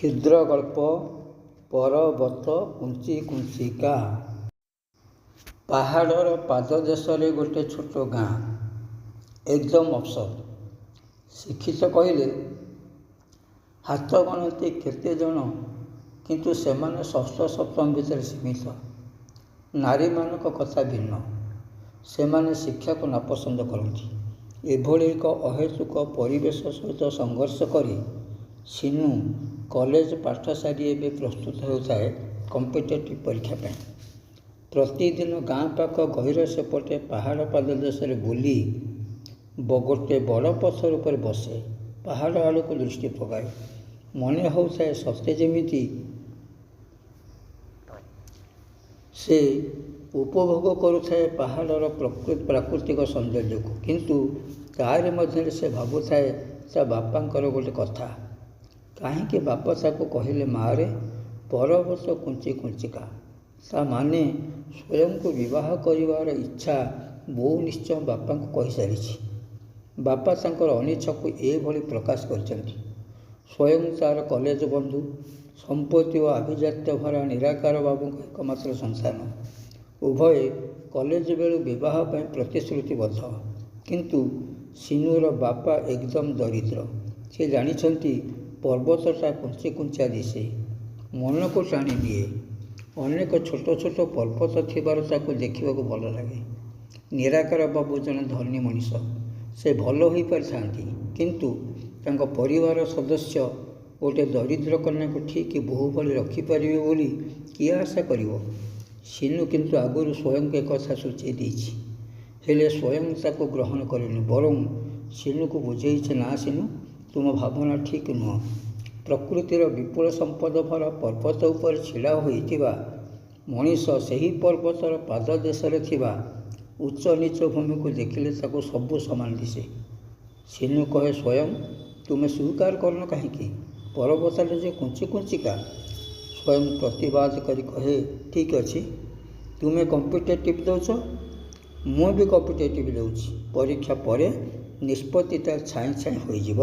କ୍ଷୁଦ୍ର ଗଳ୍ପ ପର୍ବତ କୁଞ୍ଚି କୁଞ୍ଚିକା। ପାହାଡ଼ର ପାଦଦେଶରେ ଗୋଟିଏ ଛୋଟ ଗାଁ, ଏକଦମ ଅଫସର। ଶିକ୍ଷିତ କହିଲେ ହାତ ଗଣତି କେତେ ଜଣ, କିନ୍ତୁ ସେମାନେ ଷଷ୍ଠ ସପ୍ତମ ଭିତରେ ସୀମିତ। ନାରୀମାନଙ୍କ କଥା ଭିନ୍ନ। ସେମାନେ ଶିକ୍ଷାକୁ ନାପସନ୍ଦ କରନ୍ତି। ଏଭଳି ଏକ ଅହେତୁକ ପରିବେଶ ସହିତ ସଂଘର୍ଷ କରି ସିନୁ କଲେଜ ପାଠ ସାରି ଏବେ ପ୍ରସ୍ତୁତ ହେଉଥାଏ କମ୍ପିଟେଟିଭ୍ ପରୀକ୍ଷା ପାଇଁ। ପ୍ରତିଦିନ ଗାଁ ପାଖ ଗହୀର ସେପଟେ ପାହାଡ଼ ପାଦଦେଶରେ ବୁଲି ଗୋଟିଏ ବଡ଼ ପଥର ଉପରେ ବସେ। ପାହାଡ଼ ଆଡ଼କୁ ଦୃଷ୍ଟି ପକାଏ। ମନେ ହେଉଥାଏ ସତେ ଯେମିତି ସେ ଉପଭୋଗ କରୁଥାଏ ପାହାଡ଼ର ପ୍ରାକୃତିକ ସୌନ୍ଦର୍ଯ୍ୟକୁ। କିନ୍ତୁ ତାରି ମଧ୍ୟରେ ସେ ଭାବୁଥାଏ ତା ବାପାଙ୍କର ଗୋଟେ କଥା। କାହିଁକି ବାପା ତାକୁ କହିଲେ ମାରେ ପର୍ବତ କୁଞ୍ଚି କୁଞ୍ଚିକା? ତା ମାନେ ସ୍ୱୟଂକୁ ବିବାହ କରିବାର ଇଚ୍ଛା ବୋଉ ନିଶ୍ଚୟ ବାପାଙ୍କୁ କହିସାରିଛି। ବାପା ତାଙ୍କର ଅନିଚ୍ଛାକୁ ଏଭଳି ପ୍ରକାଶ କରିଛନ୍ତି। ସ୍ୱୟଂ ତା'ର କଲେଜ ବନ୍ଧୁ, ସମ୍ପତ୍ତି ଓ ଆଭିଜାତ୍ୟ ଭରା ନିରାକାର ବାବୁଙ୍କ ଏକମାତ୍ର ସନ୍ତାନ। ଉଭୟେ କଲେଜ ବେଳୁ ବିବାହ ପାଇଁ ପ୍ରତିଶ୍ରୁତିବଦ୍ଧ। କିନ୍ତୁ ସିନୁର ବାପା ଏକଦମ ଦରିଦ୍ର। ସେ ଜାଣିଛନ୍ତି ପର୍ବତଟା କୁଞ୍ଚି କୁଞ୍ଚା ଦିଶେ, ମନକୁ ଟାଣି ନିଏ। ଅନେକ ଛୋଟ ଛୋଟ ପର୍ବତ ଥିବାର ତାକୁ ଦେଖିବାକୁ ଭଲ ଲାଗେ। ନିରାକାର ବାବୁ ଜଣେ ଧନୀ ମଣିଷ। ସେ ଭଲ ହୋଇପାରିଥାନ୍ତି, କିନ୍ତୁ ତାଙ୍କ ପରିବାର ସଦସ୍ୟ ଗୋଟିଏ ଦରିଦ୍ର କନ୍ୟାକୁ ଠିକ୍ ବୋହୂ ଭଳି ରଖିପାରିବେ ବୋଲି କିଏ ଆଶା କରିବ? ସିନୁ କିନ୍ତୁ ଆଗରୁ ସ୍ୱୟଂକୁ ଏକଥା ସୂଚାଇ ଦେଇଛି। ହେଲେ ସ୍ୱୟଂ ତାକୁ ଗ୍ରହଣ କରିନି। ବରଂ ସିନୁକୁ ବୁଝେଇଛି, ନା ସିନୁ, ତୁମ ଭାବନା ଠିକ୍ ନୁହଁ। ପ୍ରକୃତିର ବିପୁଳ ସମ୍ପଦ ଭରା ପର୍ବତ ଉପରେ ଛିଡ଼ା ହୋଇଥିବା ମଣିଷ ସେହି ପର୍ବତର ପାଦଦେଶରେ ଥିବା ଉଚ୍ଚ ନୀଚ ଭୂମିକୁ ଦେଖିଲେ ତାକୁ ସବୁ ସମାନ ଦିଶେ। ସିନୁ କହେ, ସ୍ୱୟଂ ତୁମେ ସ୍ୱୀକାର କରୁନ କାହିଁକି? ପର୍ବତଟା ଯେ କୁଞ୍ଚି କୁଞ୍ଚିକା। ସ୍ୱୟଂ ପ୍ରତିବାଦ କରି କହେ, ଠିକ୍ ଅଛି, ତୁମେ କମ୍ପିଟେଟିଭ୍ ଦେଉଛ, ମୁଁ ବି କମ୍ପିଟେଟିଭ୍ ଦେଉଛି। ପରୀକ୍ଷା ପରେ ନିଷ୍ପତ୍ତିଟା ଛାଇଁ ଛାଇଁ ହୋଇଯିବ।